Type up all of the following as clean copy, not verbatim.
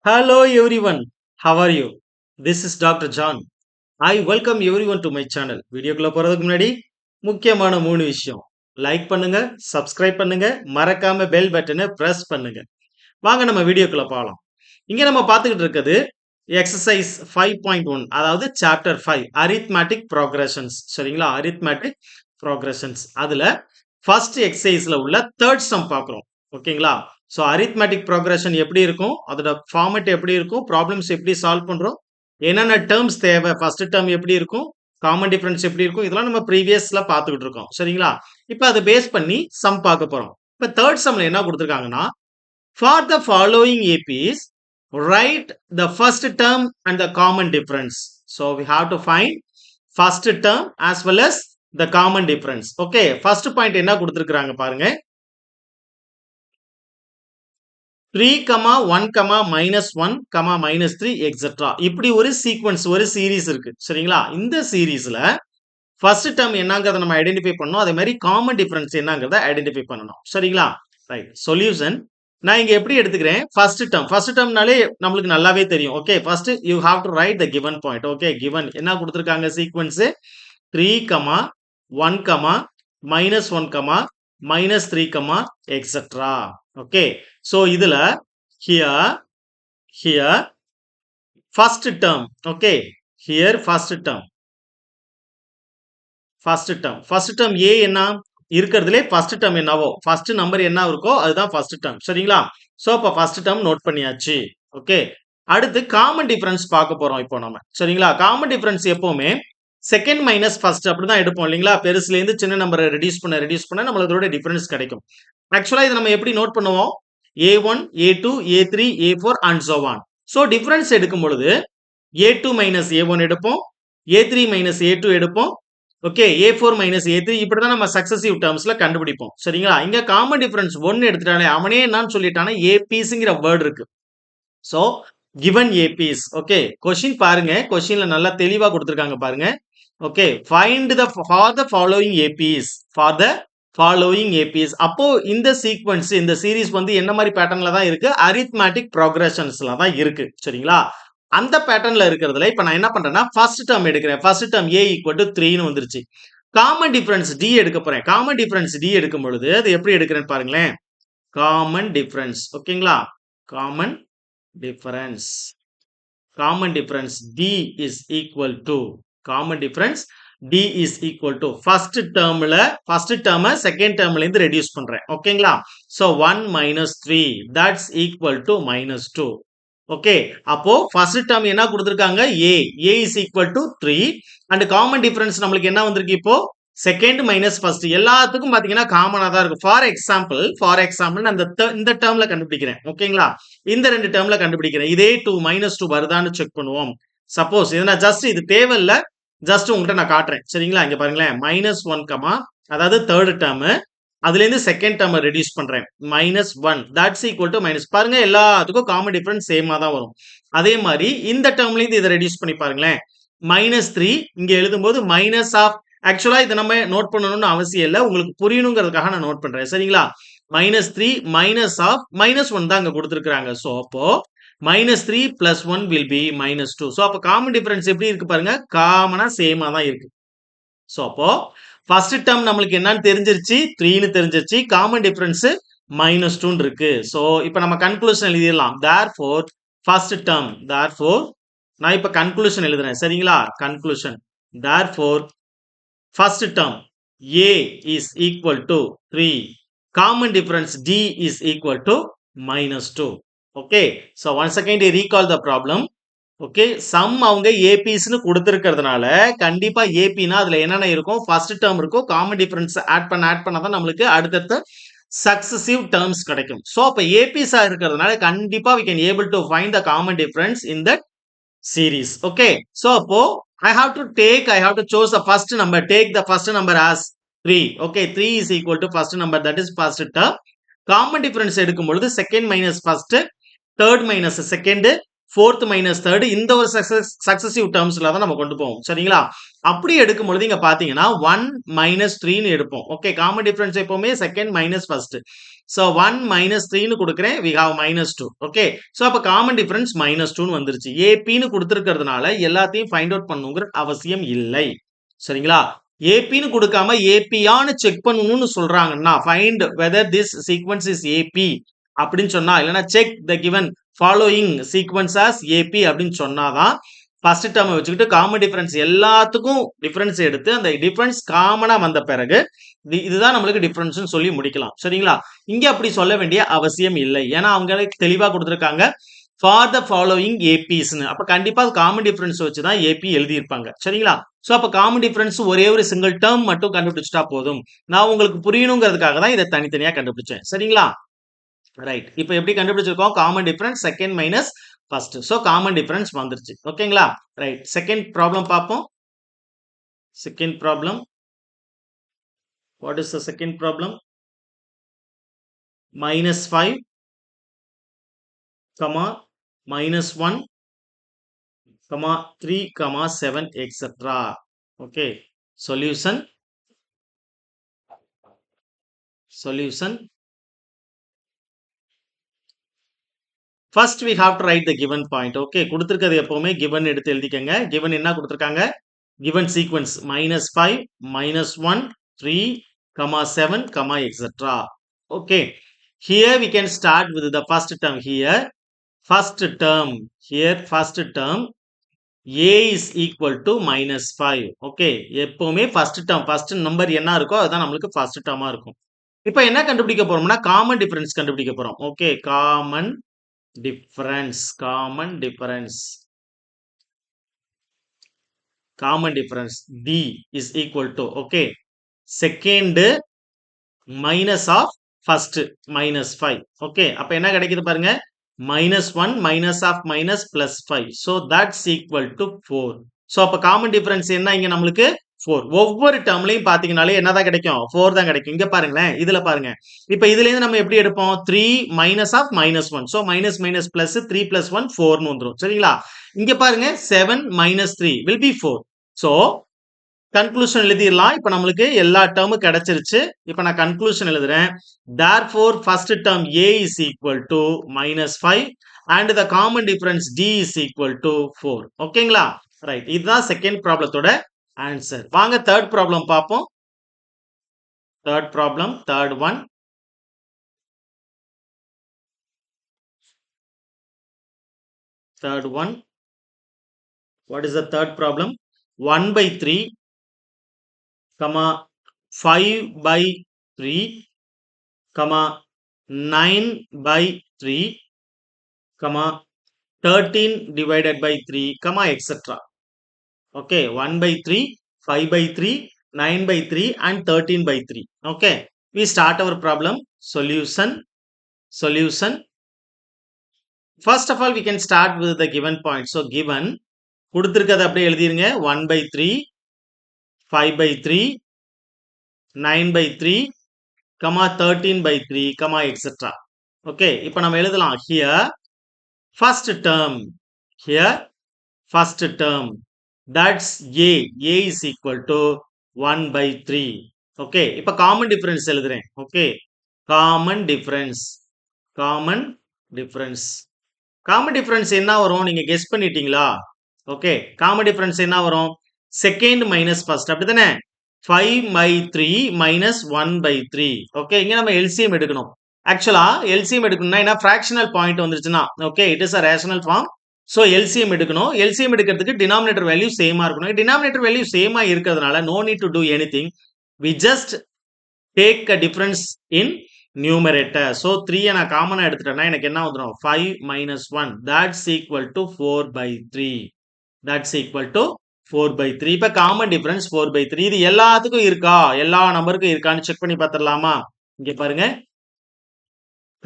Hello everyone, how are you? This is Dr. John. I welcome everyone to my channel. வீடியோக்குள்ள போறதுக்கு முன்னாடி முக்கியமான 3 விஷயம். லைக் பண்ணுங்க, சப்ஸ்கிரைப் பண்ணுங்க, மறக்காம பெல் பட்டனை பிரஸ் பண்ணுங்க. வாங்க நம்ம வீடியோக்குள்ள போலாம். இங்க நம்ம பார்த்துக்கிட்டு இருக்கிறது எக்ஸசைஸ் 5.1 அதாவது சாப்டர் 5 arithmetic progressions சரிங்களா? arithmetic progressions அதுல ஃபர்ஸ்ட் எக்ஸசைஸ்ல உள்ள தேர்ட் சம் பார்க்குறோம். ஓகேங்களா? ஸோ அரித்மெட்டிக் ப்ரோக்ரஷன் எப்படி இருக்கும், அதோட ஃபார்மேட் எப்படி இருக்கும், ப்ராப்ளம்ஸ் எப்படி சால்வ் பண்றோம், என்னென்ன டேர்ம்ஸ் தேவை, ஃபர்ஸ்ட் டேர்ம் எப்படி இருக்கும், காமன் டிஃபரன்ஸ் எப்படி இருக்கும், இதெல்லாம் நம்ம ப்ரீவியஸ்ல பார்த்துக்கிட்டு இருக்கோம். சரிங்களா? இப்போ அதை பேஸ் பண்ணி சம் பார்க்க போறோம். இப்போ தேர்ட் சம்ல என்ன கொடுத்துருக்காங்கன்னா, for the following APs write the first term and the common difference. So we have to find first term as well as the common difference. Okay, first point என்ன கொடுத்திருக்காங்க பாருங்க. 3, 1, -1, -3 எக்ஸெட்ரா. இப்படி ஒரு சீக்வன்ஸ் ஒரு series இருக்கு. சரிங்களா? இந்த சீரிஸ்ல first term என்னங்கறத நம்ம ஐடென்டிஃபை பண்ணனும். அதே மாதிரி காமன் டிஃபரன்ஸ் என்னங்கறத ஐடென்டிஃபை பண்ணனும். சரிங்களா? ரைட். சொல்யூஷன் நான் இங்க எப்படி எடுத்துக்கிறேன், ஃபர்ஸ்ட் டேர்ம்னாலே நமக்கு நல்லாவே தெரியும். Okay, first you have to right the given point. Okay, given என்ன கொடுத்திருக்காங்க சீக்வென்ஸ் 3, 1, -1, -3, எக்ஸெட்ரா. ஓகே, சோ இதுல here first term. Okay, here first term a என்ன இருக்கிறதுலே ஃபர்ஸ்ட் டேர்ம் என்னவோ, ஃபர்ஸ்ட் நம்பர் என்ன இருக்கோ அதுதான் ஃபர்ஸ்ட் டேர்ம். சரிங்களா? சோ அப்ப ஃபர்ஸ்ட் டேர்ம் நோட் பண்ணியாச்சு. ஓகே, அடுத்து காமன் டிஃபரன்ஸ் பார்க்க போறோம் இப்போ நம்ம. சரிங்களா? காமன் டிஃபரன்ஸ் எப்பவுமே செகண்ட் மைனஸ் ஃபர்ஸ்ட் அப்படிதான் எடுப்போம் இல்லைங்களா? பெருசுல இருந்து சின்ன நம்பரை ரெடியூஸ் பண்ண நம்மளுக்கு அதோட டிஃபரன்ஸ் கிடைக்கும். ஆக்சுவலா இதை நம்ம எப்படி நோட் பண்ணுவோம், a1 a2 a3 a4 and so on. So difference எடுக்கும் பொழுது a2 minus a1 எடுப்போம், a3 minus a2 எடுப்போம். ஓகே, a4 minus a3 இப்படிதான் நம்ம சக்சசிவ் டேர்ம்ஸ்ல கண்டுபிடிப்போம். சரிங்களா? இங்க காமன் டிஃபரன்ஸ் 1 எடுத்துட்டாலே அவனே என்னன்னு சொல்லிட்டானா apsங்கிற வேர்ட் இருக்கு. So given ap's. Okay, question பாருங்க, क्वेश्चनல நல்லா தெளிவா கொடுத்திருக்காங்க பாருங்க. Okay, find the for the following ap's for the following ap's. அப்போ இந்த சீக்வென்ஸ் இந்த சீரிஸ் வந்து என்ன மாதிரி பேட்டர்ன்ல தான் இருக்கு, arithmetic progressionsல தான் இருக்கு. சரிங்களா? அந்த பேட்டர்ன்ல இருக்கிறதுல இப்ப நான் என்ன பண்றேன்னா ஃபர்ஸ்ட் டேர்ம் எடுக்கிறேன். ஃபர்ஸ்ட் டேர்ம் a = 3 ன்னு வந்துருச்சு. காமன் டிஃபரன்ஸ் d எடுக்க போறேன். காமன் டிஃபரன்ஸ் d எடுக்கும் பொழுது அது எப்படி எடுக்கிறேன்னு பாருங்களேன். Common difference. ஓகேங்களா? Common difference d is equal to common difference d is equal to first டேர்மை செகண்ட் டேர்ம்ல இருந்து ரெடியூஸ் பண்றேன். ஓகேங்களா? So 1 - 3 that's equal to -2. Okay, அப்போ ஃபர்ஸ்ட் டேர்ம் என்ன கொடுத்திருக்காங்க a is equal to 3 and common difference நமக்கு என்ன வந்திருக்கு இப்போ செகண்ட் மைனஸ் ஃபர்ஸ்ட். எல்லாத்துக்கும் பாத்தீங்கன்னா காமனா தான் இருக்கும். ஃபார் எக்ஸாம்பிள் நான் இந்த டேர்ம்ல கண்டுபிடிக்கிறேன். ஓகேங்களா? இந்த ரெண்டு டேர்ம்ல கண்டுபிடிக்கிறேன். இதே 2 -2 வருதான்னு செக் பண்ணுவோம். சப்போஸ் இது நான் ஜஸ்ட் இது தேவையில்ல, ஜஸ்ட் உங்கள்கிட்ட நான் காட்டுறேன். சரிங்களா? இங்க பாருங்களேன், -1, அதாவது தேர்ட் டேர்ம், அதுல இருந்து செகண்ட் டேர்ம் ரெடியூஸ் பண்றேன். -1 that's equal to மைனஸ். பாருங்க, எல்லாத்துக்கும் காமன் டிஃபரன்ஸ் சேமா தான் வரும். அதே மாதிரி இந்த டேர்ம்ல இருந்து இதை ரெடியூஸ் பண்ணி பாருங்களேன். -3 இங்க எழுதும்போது மைனஸ் ஆஃப், ஆக்சுவலா இதை நம்ம நோட் பண்ணணும்னு அவசியம் இல்லை, உங்களுக்கு புரியணுங்கிறதுக்காக நான் நோட் பண்றேன். சரிங்களா? -3 மைனஸ் ஆஃப் -1 தான் அங்க கொடுத்துருக்காங்க. சோ அப்போ -3 + 1 will be -2. சோ அப்போ காமன் டிஃபரன்ஸ் எப்படி இருக்கு பாருங்க, காமனா சேமா தான் இருக்கு. சோ அப்போ ஃபர்ஸ்ட் டேர்ம் நம்மளுக்கு என்னன்னு தெரிஞ்சிருச்சு, 3 ன்னு தெரிஞ்சிருச்சு. காமன் டிஃபரன்ஸ் -2 இருக்கு. சோ இப்போ நம்ம கன்க்ளூஷன் எழுதிடலாம். therefore ஃபர்ஸ்ட் டேர்ம், நான் இப்ப கன்க்ளூஷன் எழுதுறேன். சரிங்களா? Conclusion therefore first term a is equal to 3, common difference d is equal to -2. Okay, so once again recall the problem. Okay, sum அவங்க ஏபிஸ்னு கொடுத்திருக்கிறதுனால கண்டிப்பா ஏபினா அதுல என்னென்ன இருக்கும், ஃபர்ஸ்ட் டேர்ம் இருக்கும். காமன் டிஃபரன்ஸ் ஆட் பண்ண தான் நம்மளுக்கு அடுத்தடுத்த சக்சசிவ் டேர்ம்ஸ் கிடைக்கும். சோ அப்ப ஏபிஸா இருக்கிறதுனால கண்டிப்பா we can able to find the common difference in that series. Okay, so அப்போ I have to choose the first number. Take the first number as 3. Okay, 3 is equal to first number, that is first term. Common difference எடுக்கும் பொழுது second minus first, third minus second, fourth minus third, இந்த ஒரு successive டேர்ம்ஸ்ல தான் நம்ம கொண்டு போவோம். சரிங்களா? அப்படி எடுக்கும் பொழுது இங்க பாத்தீங்கன்னா 1 - 3 எடுப்போம். ஓகே, காமன் டிஃபரன்ஸ் எப்பவுமே second minus first. So 1 minus 3 னு கொடுக்கிறேன். We have minus 2. Okay. So அப்ப common difference minus 2 னு வந்துருச்சு. AP னு கொடுத்திருக்கிறதுனால எல்லாத்தையும் find out பண்ணுங்கிற அவசியம் இல்லை. சரிங்களா? AP னு கொடுக்காம AP ஆன்னு செக் பண்ணணும்னு சொல்றாங்கன்னா find whether this sequence is AP அப்படின்னு சொன்னா இல்லனா check the given following sequence as AP அப்படின்னு சொன்னாதான் ஃபர்ஸ்ட் டேர்மை வச்சுக்கிட்டு காமன் டிஃபரன்ஸ் எல்லாத்துக்கும் டிஃபரன்ஸ் எடுத்து அந்த டிஃபரன்ஸ் காமனா வந்த பிறகு இதுதான் நம்மளுக்கு டிஃபரன்ஸ் சொல்லி முடிக்கலாம். சரிங்களா? இங்க அப்படி சொல்ல வேண்டிய அவசியம் இல்லை. ஏன்னா அவங்க தெளிவா கொடுத்திருக்காங்க ஃபார் த ஃபாலோயிங் ஏபிஸ்னு. அப்ப கண்டிப்பா காமன் டிஃபரன்ஸ் வச்சுதான் ஏபி எழுதியிருப்பாங்க. சரிங்களா? சோ அப்ப காமன் டிஃபரன்ஸ் ஒரே ஒரு சிங்கிள் டேர்ம் மட்டும் கண்டுபிடிச்சிட்டா போதும். நான் உங்களுக்கு புரியணுங்கிறதுக்காக தான் இதை தனித்தனியா கண்டுபிடிச்சேன். சரிங்களா? ரைட். இப்போ எப்படி கண்டுபிடிச்சிருக்கோம்? Common difference second minus first. So common difference வந்துருச்சு. ஓகேங்களா? ரைட். செகண்ட் ப்ராப்ளம் பார்ப்போம். Second problem. What is the second problem? Minus 5, comma, minus 1, comma, 3, comma, 7, etc. Okay. Solution. Solution. First we have to write the given point. Okay. கொடுத்திருக்கிறது எப்பவுமே given எடுத்து எழுதிக்கங்க. given என்ன கொடுத்திருக்காங்க? given sequence minus 5, minus 1, 3, comma 7, comma etc. Okay. Here we can start with the first term here. First term here, first term a is equal to minus 5. Okay. எப்பவுமே first term, first number என்ன இருக்கோ அதுதான் நம்மளுக்கு first term இருக்கும். இப்போ என்ன கண்டுபிடிக்க போறோம்னா common difference கண்டுபிடிக்க போறோம். Okay. Common difference. Common difference. Common difference D is equal to, okay, second minus of first minus 5. Okay. அப்ப என்ன கிடைக்குது பாருங்க? minus 1 minus of minus plus 5. So that's equal to 4. So அப்ப common difference என்ன இங்க நம்மளுக்கு? 4. ஒவ்வொரு டேர்ம்லயும் பாத்தீங்கனாலே என்னதான் கிடைக்கும்? 4 தான் கிடைக்கும். இங்க பாருங்களேன். இதுல பாருங்க. இப்ப இதுல இருந்து நம்ம எப்படி எடுப்போம்? 3 minus of minus 1. So minus minus plus 3 plus 1 4 னு வந்துரும். சரிங்களா? இங்க பாருங்க 7 minus 3 will be 4. So conclusion எழுதிடலாம். இப்ப நம்மளுக்கு எல்லா டேர்மும் கிடைச்சிருச்சு. இப்ப நான் கன்க்ளூஷன் எழுதுறேன். Therefore first term a is equal to minus 5 and the common difference d is equal to 4. ஓகேங்களா? ரைட். இதுதான் செகண்ட் ப்ராப்ளத்தோட ஆன்சர். வாங்க தேர்ட் ப்ராப்ளம் பார்ப்போம். Third problem, third one. Third one. What is the third problem? 1 by 3, comma 5 by 3, comma 9 by 3, comma 13 divided by 3, comma etc. Okay, 1 by 3, 5 by 3, 9 by 3 and 13 by 3. Okay, we start our problem. Solution. Solution. First of all, we can start with the given point. So given கொடுத்திருக்கிறது அப்படியே எழுதிருங்க. 1 by 3, 5 by 3, 9 by 3, comma 13 by 3, comma etc. Okay, இப்போ நம்ம எழுதலாம். Here first term, here first term, that's a is equal to 1 by 3. Okay, இப்போ common difference எழுதுறேன். Okay, common difference, common difference. common difference என்ன வரும்? நீங்க கெஸ் பண்ணிட்டீங்களா? Okay, common difference என்ன வரும்? Second minus first. அப்படிதானே? 5 by 3 minus 1 by 3. ஓகே, இங்க நம்ம எல்சிஎம் எடுக்கணும். ஆக்சுவலா எல்சிஎம் எடுக்கணும்னா என்ன? ஃபிராக்ஷனல் பாயிண்ட் வந்துருச்சுன்னா okay, it is a rational form. So LCM எடுக்கணும். எல்சிஎம் எடுக்கிறதுக்கு டினாமினேட்டர் வேல்யூ சேமா இருக்கணும். டினாமினேட்டர் வேல்யூ சேமா இருக்கிறதுனால no need to do anything. We just take a difference in numerator. So 3 நான் காமனா எடுத்துட்டேன்னா எனக்கு என்ன வந்துரும்? 5 minus 1, that's equal to 4 by 3. That's equal to 4 by 3. இப்ப காமன் டிஃபரன்ஸ் 4 by 3. இது எல்லாத்துக்கும் இருக்கா? எல்லா நம்பருக்கும் இருக்கான்னு செக் பண்ணி பார்த்துடலாமா? இங்க பாருங்க,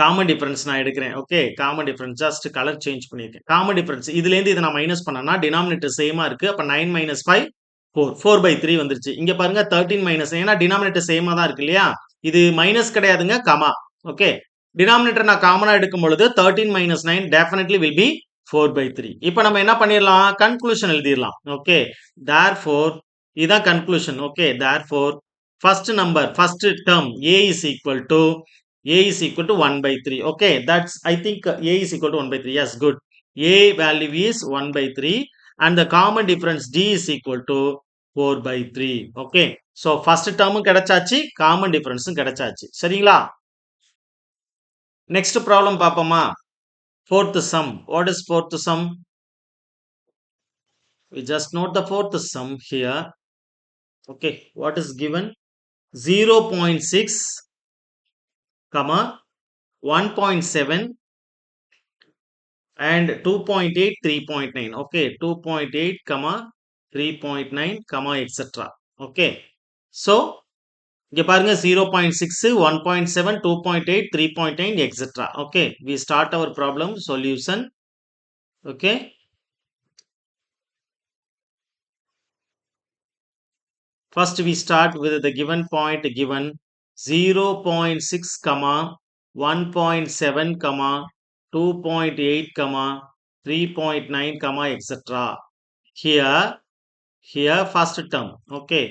காமன் டிஃபரன்ஸ் நான் எடுக்கிறேன். Okay, common difference just colour change பண்ணிருக்கேன். காமன் டிஃபரன்ஸ் இதுல இருந்து இதை நான் மைனஸ் பண்ணனா டினாமினேட்டர் சேமா இருக்கு. அப்ப 9 minus 5 4, 4 by 3 வந்துருச்சு. இங்க பாருங்க 13 minus, ஏன்னா டினாமினேட்டர் சேமா தான் இருக்கு இல்லையா? இது மைனஸ் கிடையாதுங்க, கமா. ஓகே, டினாமினேட்டர் நான் காமனா எடுக்கும் பொழுது 13 minus 9 definitely will be 4 by 3. இப்போ நம்ம என்ன பண்ணிரலாம்? கன்க்ளூஷன் எழுதிரலாம். ஓகே, therefore இதான் conclusion. Okay, therefore first number, first term a is equal to A is equal to 1 by 3. Okay, that's, I think A is equal to 1 by 3. Yes, good. A value is 1 by 3 and the common difference D is equal to 4 by 3. Okay, so first term கிடைச்சாச்சு, common difference கிடைச்சாச்சு. சரிங்களா? Next problem பாப்போமா? Fourth sum. What is fourth sum? We just note the fourth sum here. Okay, what is given? 0.6, comma 1.7 and 2.8, 3.9. Okay, 2.8, comma 3.9, comma etc. Okay, so இங்க பாருங்க 0.6, 1.7, 2.8, 3.9 etc. Okay, we start our problem solution. Okay, first we start with the given point given 0.6, comma 1.7, comma 2.8, comma 3.9, comma etc. Here first term. Okay,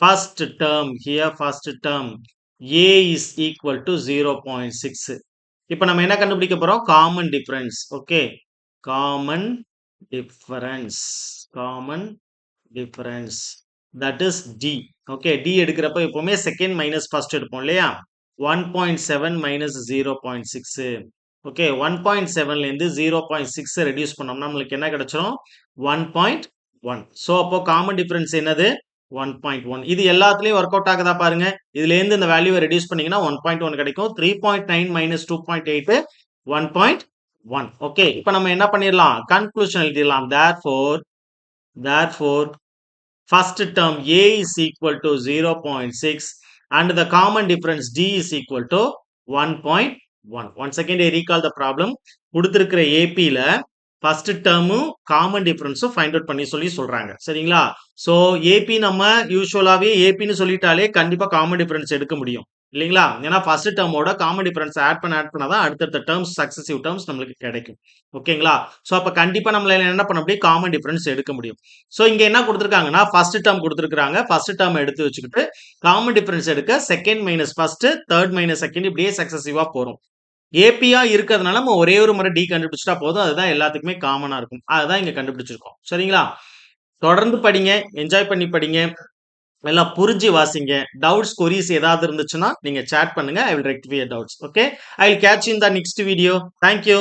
first term here, first term A is equal to 0.6. இப்போ நம்ம என்ன கண்டுபிடிக்க போறோம்? Common difference. Okay, common difference, common difference, that is D. Okay, D எடுக்கிறப்ப எப்பவுமே second minus first எடுப்போம் இல்லையா? 1.7 minus 0.6. Okay, 1.7ல இருந்து 0.6 ரெடியூஸ் பண்ணோம்னா நம்மளுக்கு என்ன கிடைச்சிரும்? 1.1. ஸோ அப்போ காமன் டிஃபரன்ஸ் என்னது? 1.1. இது எல்லாத்துலயும் ஒர்க் அவுட் ஆகுதா பாருங்க. இதுல இருந்து இந்த வேல்யூவை ரெடியூஸ் பண்ணீங்கன்னா 1.1 கிடைக்கும். 3.9 மைனஸ் 2.8 1.1. ஓகே, இப்போ நம்ம என்ன பண்ணிடலாம்? கன்க்ளூஷன் எழுதிடலாம். therefore first term A is equal to 0.6 and the common difference D is equal to 1.1. Once again I recall the problem. கொடுத்திருக்கிற APல ஃபர்ஸ்ட் டேர்மும் காமன் டிஃபரன்ஸும் ஃபைண்ட் அவுட் பண்ணி சொல்றாங்க. சரிங்களா? ஸோ ஏபி நம்ம யூஸ்வலாவே ஏபின்னு சொல்லிட்டாலே கண்டிப்பா காமன் டிஃபரன்ஸ் எடுக்க முடியும் இல்லைங்களா? ஏன்னா ஃபர்ஸ்ட் டேர்மோட காமன் டிஃபரன்ஸ் ஆட் பண்ணாதான் அடுத்தடுத்த டேர்ம்ஸ், சக்சசிவ் டேர்ம்ஸ் நம்மளுக்கு கிடைக்கும். ஓகேங்களா? ஸோ அப்ப கண்டிப்பா நம்மளால என்ன பண்ண முடியும்? காமன் டிஃபரன்ஸ் எடுக்க முடியும். ஸோ இங்க என்ன கொடுத்துருக்காங்கன்னா ஃபர்ஸ்ட் டேர்ம் கொடுத்துருக்காங்க. ஃபர்ஸ்ட் டேர்ம் எடுத்து வச்சுக்கிட்டு காமன் டிஃபரன்ஸ் எடுக்க second minus first, third minus second, இப்படியே சக்சசிவா போறோம். ஏபியா இருக்கிறதுனால நம்ம ஒரே ஒரு முறை டி கண்டுபிடிச்சிட்டா போதும். அதுதான் எல்லாத்துக்குமே காமனா இருக்கும். அதுதான் இங்க கண்டுபிடிச்சிருக்கோம். சரிங்களா? தொடர்ந்து படிங்க, என்ஜாய் பண்ணி படிங்க, எல்லாம் புரிஞ்சு வாசிங்க. டவுட்ஸ், கொரிஸ் ஏதாவது இருந்துச்சுன்னா நீங்க சேட் பண்ணுங்க. I will rectify your doubts. Okay, I will catch you in the next video. Thank you.